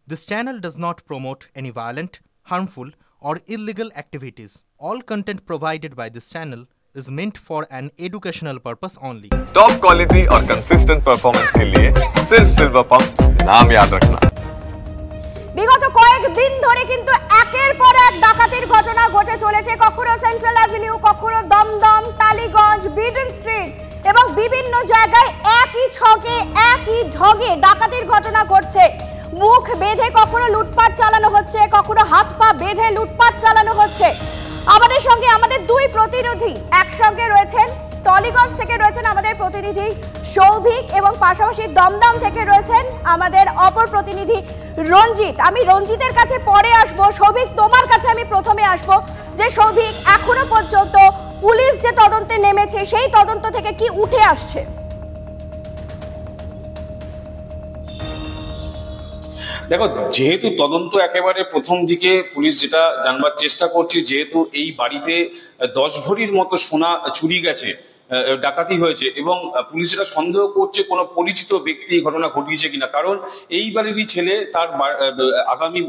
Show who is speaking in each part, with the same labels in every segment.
Speaker 1: This channel does not promote any violent, harmful, or illegal activities. All content provided by this channel is meant for an educational purpose only.
Speaker 2: Top quality और consistent performance के लिए सिर्फ silver pump नाम याद रखना।
Speaker 3: বিগত কয়েকদিন ধরে কিন্তু একের পর এক ডাকাতির ঘটনা ঘটে চলেছে। কখনো সেন্ট্রাল অ্যাভিনিউ, কখনো দমদম, টালিগঞ্জ, বিডন স্ট্রিট এবং বিভিন্ন জায়গায় একই ছকে একই ঢগে ডাকাতির ঘটনা ঘটছে। মুখ বেঁধে কখনো লুটপাট চালানো হচ্ছে, কখনো হাত পা বেঁধে লুটপাট চালানো হচ্ছে। আমাদের সঙ্গে আমাদের দুই প্রতিনিধি একসঙ্গে রয়েছেন। টলিগঞ্জ থেকে রয়েছেন আমাদের প্রতিনিধি সৌভিক এবং পাশাপাশি দমদম থেকে রয়েছেন আমাদের অপর প্রতিনিধি রঞ্জিত। আমি রঞ্জিতের কাছে পরে আসব। সৌভিক, তোমার কাছে আমি প্রথমে আসব। যে সৌভিক, এখনো পর্যন্ত পুলিশ যে তদন্তে নেমেছে সেই তদন্ত থেকে কি উঠে আসছে?
Speaker 4: দেখো, যেহেতু তদন্ত একেবারে প্রথম দিকে পুলিশ যেটা জানবার চেষ্টা করছে, যেহেতু এই বাড়িতে 10 ভরির মতো সোনা চুরি গেছে, ডাকাতি হয়েছে এবং পুলিশ যেটা সন্দেহ করছে কোনো পরিচিত ব্যক্তি ঘটনা ঘটিয়েছে কিনা। কারণ এই বাড়িরই ছেলে, তার আগামী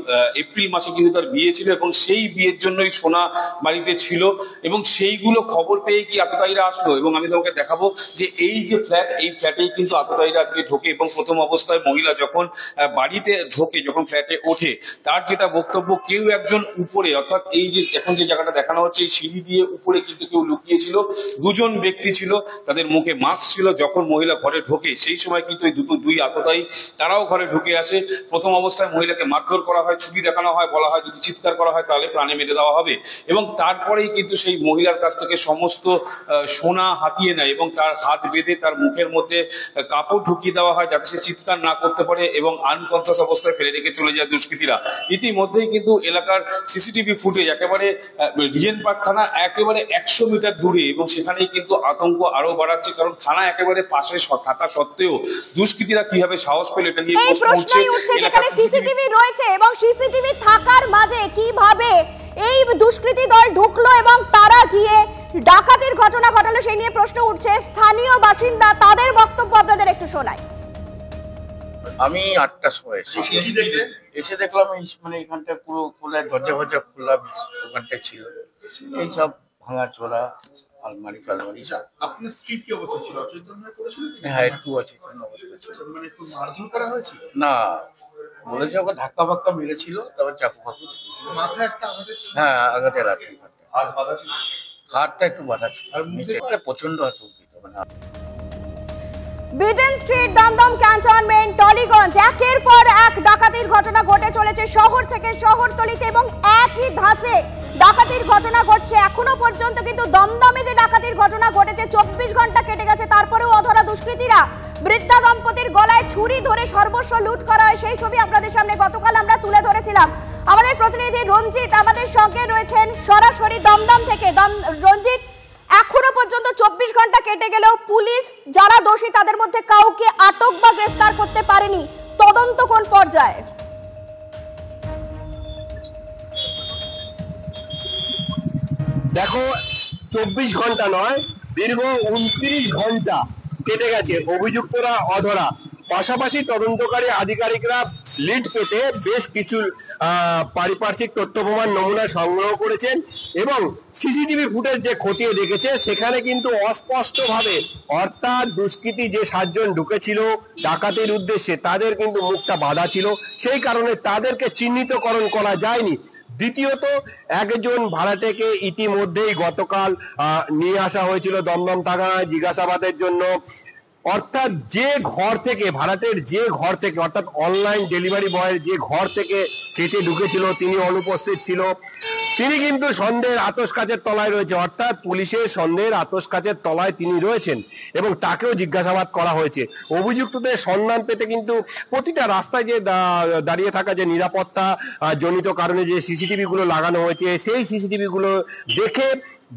Speaker 4: এপ্রিল মাসে কিন্তু তার বিয়ে ছিল এবং সেই বিয়ের জন্যই সোনা বাড়িতে ছিল এবং সেইগুলো খবর পেয়ে কি আততায়ীরা আসলো। এবং আমি তোমাকে দেখাবো যে এই যে ফ্ল্যাট, এই ফ্ল্যাটেই কিন্তু আততায়ীরা আজকে ঢোকে এবং প্রথম অবস্থায় মহিলা যখন বাড়িতে ঢোকে, যখন ফ্ল্যাটে ওঠে, তার যেটা বক্তব্য, কেউ একজন উপরে, অর্থাৎ এই যে এখন যে জায়গাটা দেখানো হচ্ছে এই সিঁড়ি দিয়ে উপরে কিন্তু কেউ লুকিয়েছিল। দুজন ব্যক্তি ছিল, তাদের মুখে মাস্ক ছিল। যখন মহিলা ঘরে ঢোকে সেই সময় কিন্তু এই দুই আততায়ী তারাও ঘরে ঢুকে আসে। প্রথম অবস্থায় মহিলাকে মারধর করা হয়, ছুরি দেখানো হয়, বলা হয় যদি চিৎকার করা হয় তাহলে প্রাণে মেরে দেওয়া হবে এবং তারপরেই কিন্তু সেই মহিলার কাছ থেকে সমস্ত সোনা হাতিয়ে নেয় এবং তার হাত বেঁধে তার মুখের মধ্যে কাপড় ঢুকিয়ে দেওয়া হয় যাতে সে চিৎকার না করতে পারে এবং আনকনসিয়াস অবস্থায় ফেলে রেখে চলে যায় দুষ্কৃতীরা। ইতিমধ্যেই কিন্তু এলাকার সিসিটিভি ফুটেজ একেবারে রিজেন্ট পার্ক থানা একেবারে 100 মিটার দূরে এবং সেখানেই কিন্তু আতঙ্ক আরো বাড়াচ্ছে। কারণ থানা একেবারে পাশে থাকা সত্ত্বেও দুষ্কৃতীরা কিভাবে সাহস পেল এটা নিয়ে
Speaker 3: প্রশ্নই উঠছে। যেখানে সিসিটিভি রয়েছে এবং সিসিটিভি থাকার মাঝে কিভাবে এই দুষ্কৃতী দল ঢুকলো এবং তারা গিয়ে ডাকাতির ঘটনা ঘটালো সেই নিয়ে প্রশ্ন উঠছে। স্থানীয় বাসিন্দা, তাদের বক্তব্য আপনাদের একটু শোনাই।
Speaker 5: আমি 8টার সময় এসে দেখলাম মানে এখানটা পুরো খোলা, দরজা ফরজা খোলা, ওখানটা ছিল এইসব ভাঙা চোরা, আলমারি ফালমারি।
Speaker 6: আপনার স্ত্রী কি অবস্থা ছিল? অচেতন হয়ে পড়েছিল?
Speaker 5: হ্যাঁ, একটু অচেতন অবস্থা ছিল।
Speaker 6: মানে একটু মারধর করা হয়েছে?
Speaker 5: না, বলেছে ওকে ধাক্কা ফাক্কা মেরেছিল, তারপর চাকু ফাকু
Speaker 6: মাথায় একটা আঘাত ছিল?
Speaker 5: হ্যাঁ, আঘাতের আছে।
Speaker 6: আর বাধা ছিল?
Speaker 5: হাতটা একটু বাধা ছিল, আর নিচে প্রচন্ড আতঙ্কিত। মানে
Speaker 3: Beadon street, Dum Dum cantonment, Tollygunge, একের পর এক ডাকাতির ঘটনা ঘটে চলেছে শহর থেকে শহরতলিতে এবং একই ধাঁচে ডাকাতির ঘটনা ঘটছে। এখনো পর্যন্ত কিন্তু দমদমে যে ডাকাতির ঘটনা ঘটেছে 24 ঘন্টা কেটে গেছে, তারপরেও অধরা দুষ্কৃতীরা। বৃদ্ধা দম্পতির গলায় ছুরি ধরে সর্বস্ব লুট করা হয়, সেই ছবি আপনাদের সামনে গতকাল আমরা তুলে ধরেছিলাম। আমাদের প্রতিনিধি রঞ্জিত আমাদের সঙ্গে রয়েছেন সরাসরি দমদম থেকে। রঞ্জিত, এখনো পর্যন্ত 24 ঘন্টা কেটে গেলেও পুলিশ যারা দোষী তাদের মধ্যে কাউকে আটক বা গ্রেফতার করতে পারেনি। তদন্ত কোন পর্যায়ে?
Speaker 7: দেখো, 24 ঘন্টা নয়, দীর্ঘ 29 ঘন্টা কেটে গেছে, অভিযুক্তরা অধরা। পাশাপাশি তদন্তকারী আধিকারিকরা লিড পেতে বেশ কিছু পারিপার্শ্বিক তথ্য প্রমাণ নমুনা সংগ্রহ করেছেন এবং সিসিটিভি ফুটেজ যে খতিয়ে দেখেছে সেখানে কিন্তু অস্পষ্টভাবে, অর্থাৎ দুষ্কৃতী যে 7 জন ঢুকেছিল ডাকাতির উদ্দেশ্যে তাদের কিন্তু মুখটা বাঁধা ছিল, সেই কারণে তাদেরকে চিহ্নিতকরণ করা যায়নি। দ্বিতীয়ত, একজন ভাড়াটেকে ইতিমধ্যেই গতকাল নিয়ে আসা হয়েছিল দমদম থানায় জিজ্ঞাসাবাদের জন্য। অর্থাৎ যে ঘর থেকে ভাড়াটের যে ঘর থেকে, অর্থাৎ অনলাইন ডেলিভারি বয়ের যে ঘর থেকে কেটে ঢুকেছিল তিনি অনুপস্থিত ছিল। তিনি কিন্তু সন্দেহের আতশকাচের তলায় রয়েছে, অর্থাৎ পুলিশের সন্দেহের আতশকাচের তলায় তিনি রয়েছেন এবং তাকেও জিজ্ঞাসাবাদ করা হয়েছে। অভিযুক্তদের সন্ধান পেতে কিন্তু প্রতিটা রাস্তায় যে দাঁড়িয়ে থাকা যে নিরাপত্তা জনিত কারণে যে সিসিটিভি গুলো লাগানো হয়েছে সেই সিসিটিভি গুলো দেখে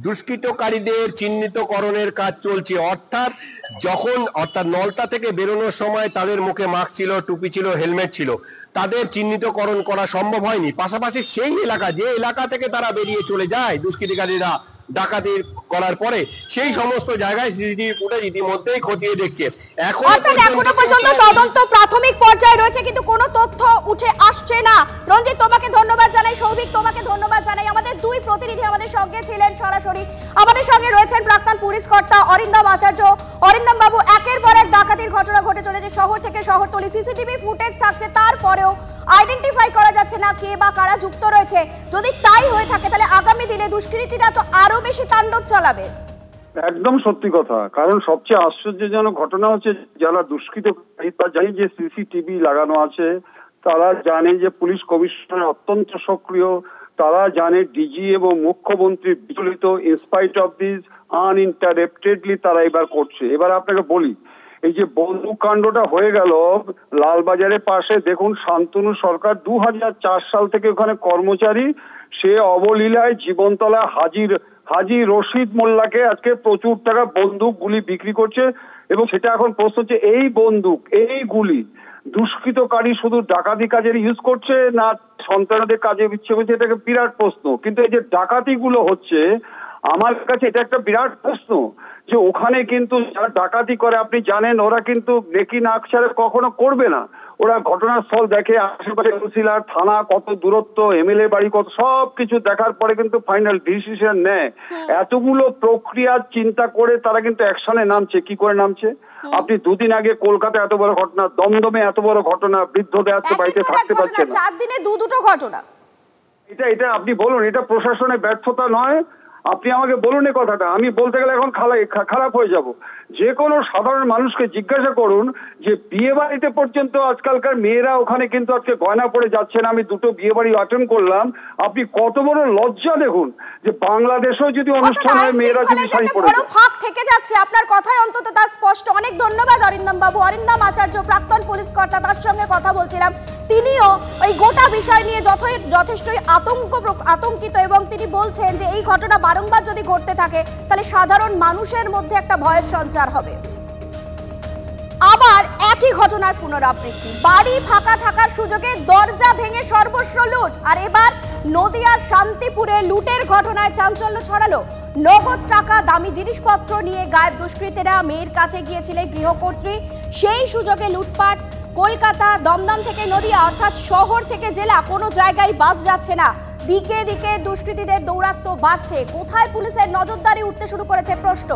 Speaker 7: দুষ্কৃতকারীদের চিহ্নিতকরণের কাজ চলছে। অর্থাৎ নলটা থেকে বেরোনোর সময় তাদের মুখে মাস্ক ছিল, টুপি ছিল, হেলমেট ছিল, তাদের চিহ্নিতকরণ করা সম্ভব হয়নি। পাশাপাশি সেই এলাকা, যে এলাকা থেকে তারা বেরিয়ে চলে যায় দুষ্কৃতিকারীরা, ডাকাতি করার পরে সেই সমস্ত জায়গায় সিসিটিভি ফুটেজ ইতিমধ্যেই খতিয়ে দেখছে।
Speaker 3: এখনো পর্যন্ত তদন্ত প্রাথমিক পর্যায়ে রয়েছে, কিন্তু কোনো তথ্য উঠে আসছে না। রঞ্জিত, তোমাকে ধন্যবাদ জানাই, সৌভিক তোমাকে ধন্যবাদ জানাই। আমাদের দুই প্রতিনিধি আমাদের সঙ্গে ছিলেন সরাসরি। আমাদের সঙ্গে রয়েছেন প্রাক্তন পুলিশ কর্তা অরিন্দম আচার্য। অরিন্দম বাবু, একের পর এক ডাকাতির ঘটনা ঘটে চলেছে শহর থেকে শহরতলি, সিসিটিভি ফুটেজ থাকছে, তারপরেও আইডেন্টিফাই করা যাচ্ছে না কে বা কারা যুক্ত রয়েছে। যদি তাই হয়ে থাকে তাহলে আগামী দিনে দুষ্কৃতীরা তো আরো বেশি তাণ্ডব চালাবে।
Speaker 8: একদম সত্যি কথা, কারণ সবচেয়ে আশ্চর্যজনক ঘটনা হচ্ছে যারা দুষ্কৃতকারী তারা জানে যে সিসিটিভি লাগানো আছে, তারা জানে যে পুলিশ কমিশনার অত্যন্ত সক্রিয়, তারা জানে ডিজি এবং মুখ্যমন্ত্রী বিচলিত, ইনস্পাইট অফ দিস আনইন্টারাপ্টেডলি তারা এবার করছে। এবার আপনাকে বলি, এই যে বন্দুক কাণ্ডটা হয়ে গেল লালবাজারের পাশে, দেখুন শান্তনু সরকার 2004 সাল থেকে ওখানে কর্মচারী, সে অবলীলায় জীবনতলা হাজি রশিদ মোল্লাকে আজকে প্রচুর টাকা বন্দুক গুলি বিক্রি করছে। এবং সেটা এখন প্রশ্ন হচ্ছে এই বন্দুক এই গুলি দুষ্কৃতকারী শুধু ডাকাতি কাজের ইউজ করছে না সন্তানদের কাজে ইচ্ছে করছে, এটাকে বিরাট প্রশ্ন। কিন্তু এই যে ডাকাতি গুলো হচ্ছে, আমার কাছে এটা একটা বিরাট প্রশ্ন যে ওখানে কিন্তু যারা ডাকাতি করে আপনি জানেন ওরা কিন্তু নেকি নাক ছাড়া কখনো করবে না। ওরা ঘটনাস্থল দেখে, আশেপাশে কাউন্সিলর, থানা কত দূরত্ব, এমএলএ বাড়ি কত, সব কিছু দেখার পরে কিন্তু ফাইনাল ডিসিশন নেয়। এতগুলো প্রক্রিয়া চিন্তা করে তারা কিন্তু অ্যাকশনে নামছে। কি করে নামছে? আপনি দুদিন আগে কলকাতা এত বড় ঘটনা, দমদমে এত বড় ঘটনা, বৃদ্ধদের আজকে বাড়িতে থাকতে পারছে না,
Speaker 3: 4 দিনে দুটো ঘটনা।
Speaker 8: এটা আপনি বলুন, এটা প্রশাসনের ব্যর্থতা নয়? আপনি আমাকে বলুন এই কথাটা, আমি বলতে গেলে এখন খারাপ হয়ে যাব। যে কোনো সাধারণ মানুষকে জিজ্ঞাসা করুন যে বিয়ে বাড়িতে পর্যন্ত আজকালকার মেয়েরা ওখানে কিন্তু আজকে গয়না পরে যাচ্ছেন। আমি 2টো বিয়ে বাড়ি অ্যাটেন্ড করলাম, আপনি কত বড় লজ্জা দেখুন যে বাংলাদেশেও যদি অনুষ্ঠান হয় মেয়েরা যদি শাড়ি পরে,
Speaker 3: বড় ফাঁক থেকে যাচ্ছে। আপনার কথায় অন্তত তা স্পষ্ট। অনেক ধন্যবাদ অরিন্দম বাবু। অরিন্দম আচার্য, প্রাক্তন পুলিশ কর্তা, তার সঙ্গে কথা বলছিলাম। তিনিও এই গোটা বিষয় নিয়ে যথেষ্টই আতঙ্কিত এবং তিনি বলছেন যে এই ঘটনা বারংবার যদি ঘটতে থাকে তাহলে সাধারণ মানুষের মধ্যে একটা ভয়ের সঞ্চার হবে। আবার একই ঘটনার পুনরাবৃত্তি, বাড়ি ফাঁকা থাকার সুযোগে দরজা ভেঙে সর্বস্ব লুট। আর এবার নদিয়ার শান্তিপুরে লুটের ঘটনায় চাঞ্চল্য ছড়ালো। নগদ টাকা, দামি জিনিসপত্র নিয়ে গায়েব দুষ্কৃতীরা মেয়ের কাছে গিয়েছিলেন গৃহকর্ত্রী, সেই সুযোগে লুটপাট। কলকাতা, দমদম থেকে নদিয়া, অর্থাৎ শহর থেকে জেলা, কোনো জায়গায় বাদ যাচ্ছে না। দিকে দিকে দুষ্কৃতীদের দৌরাত্ম্য বাড়ছে। কোথায় পুলিশের নজরদারি উঠতে শুরু করেছে প্রশ্ন।